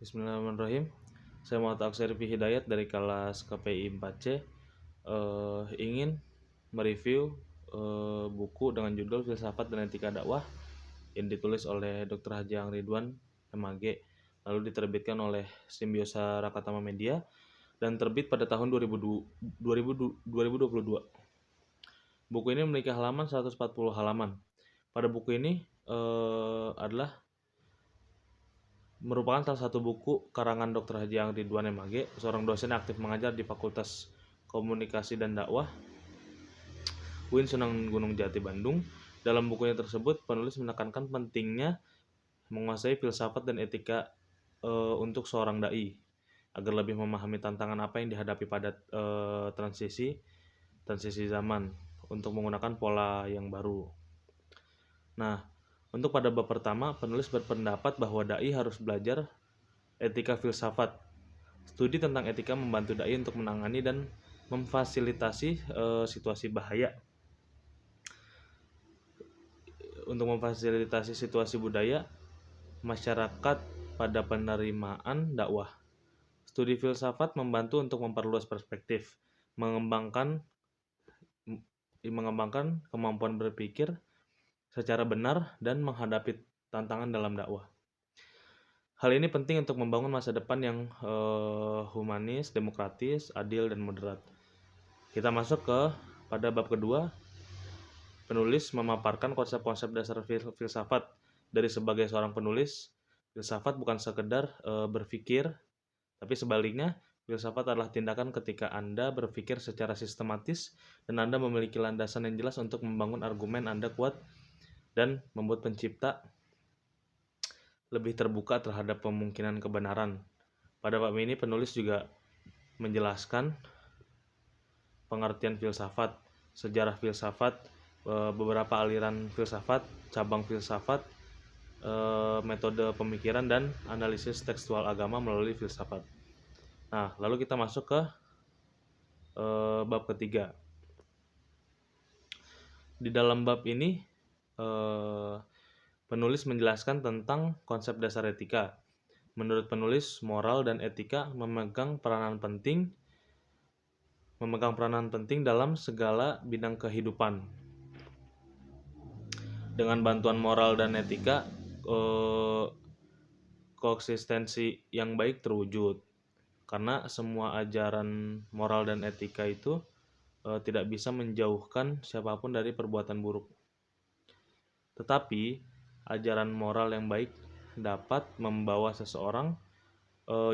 Bismillahirrahmanirrahim. Saya Muhammad Aksari Hidayat dari kelas KPI 4C ingin mereview buku dengan judul Filsafat dan Etika Dakwah yang ditulis oleh Dr. Haji Ang Ridwan MAG, lalu diterbitkan oleh Simbiosa Rakatama Media dan terbit pada tahun 2022. Buku ini memiliki halaman 140 halaman. Pada buku ini adalah merupakan salah satu buku karangan Dr. Haji Ang Ridwan MAG, seorang dosen aktif mengajar di Fakultas Komunikasi dan Dakwah UIN Sunan Gunung Jati Bandung. Dalam bukunya tersebut, penulis menekankan pentingnya menguasai filsafat dan etika untuk seorang dai agar lebih memahami tantangan apa yang dihadapi pada transisi zaman untuk menggunakan pola yang baru. Nah, untuk pada bab pertama, penulis berpendapat bahwa dai harus belajar etika filsafat. Studi tentang etika membantu dai untuk menangani dan memfasilitasi situasi bahaya. Untuk memfasilitasi situasi budaya masyarakat pada penerimaan dakwah. Studi filsafat membantu untuk memperluas perspektif, mengembangkan kemampuan berpikir secara benar dan menghadapi tantangan dalam dakwah. Hal ini penting untuk membangun masa depan yang humanis, demokratis, adil, dan moderat. Kita masuk pada bab kedua. Penulis memaparkan konsep-konsep dasar filsafat. Dari sebagai seorang penulis, filsafat bukan sekedar berpikir, tapi sebaliknya, filsafat adalah tindakan ketika Anda berpikir secara sistematis dan Anda memiliki landasan yang jelas untuk membangun argumen Anda kuat dan membuat pencipta lebih terbuka terhadap kemungkinan kebenaran. Pada bab ini penulis juga menjelaskan pengertian filsafat, sejarah filsafat, beberapa aliran filsafat, cabang filsafat, metode pemikiran dan analisis tekstual agama melalui filsafat. Nah, lalu kita masuk ke bab ketiga. Di dalam bab ini penulis menjelaskan tentang konsep dasar etika. Menurut penulis, moral dan etika memegang peranan penting dalam segala bidang kehidupan. Dengan bantuan moral dan etika, koeksistensi yang baik terwujud. Karena semua ajaran moral dan etika itu tidak bisa menjauhkan siapapun dari perbuatan buruk. Tetapi ajaran moral yang baik dapat membawa seseorang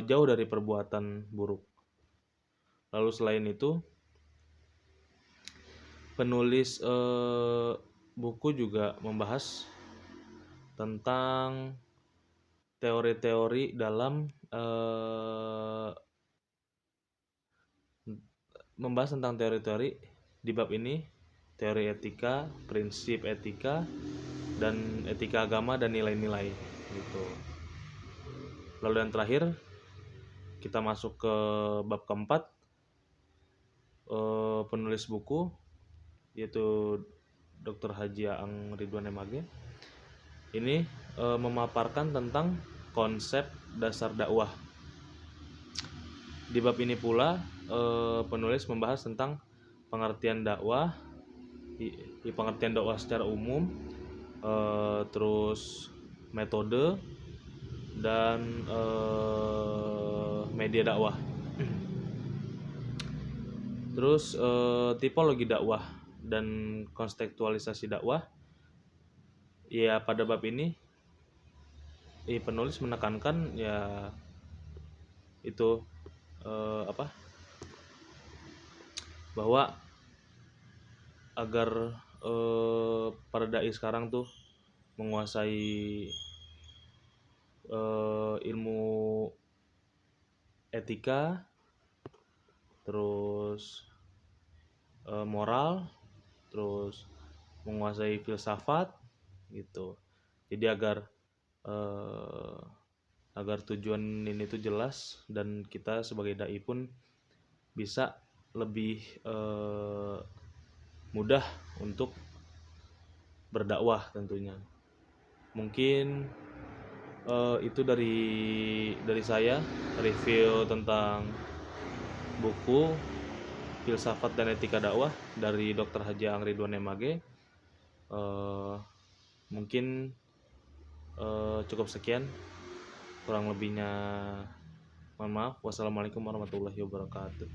jauh dari perbuatan buruk. Lalu selain itu, penulis buku juga membahas tentang teori-teori dalam di bab ini, teori etika, prinsip etika, dan etika agama dan nilai-nilai gitu. Lalu yang terakhir kita masuk ke bab keempat. Penulis buku yaitu Dr. Haji Ang Ridwan MAG ini memaparkan tentang konsep dasar dakwah. Di bab ini pula penulis membahas tentang pengertian dakwah, pengertian dakwah secara umum, terus metode dan media dakwah. Terus tipologi dakwah dan kontekstualisasi dakwah. Ya, pada bab ini penulis menekankan ya itu bahwa agar para dai sekarang tuh menguasai ilmu etika, terus moral, terus menguasai filsafat gitu. Jadi agar tujuan ini tuh jelas dan kita sebagai dai pun bisa lebih mudah untuk berdakwah tentunya. Mungkin Itu dari saya, review tentang buku Filsafat dan Etika Dakwah dari Dr. Haji Angridwan MAG. Eh, Mungkin cukup sekian, kurang lebihnya mohon maaf. Wassalamualaikum warahmatullahi wabarakatuh.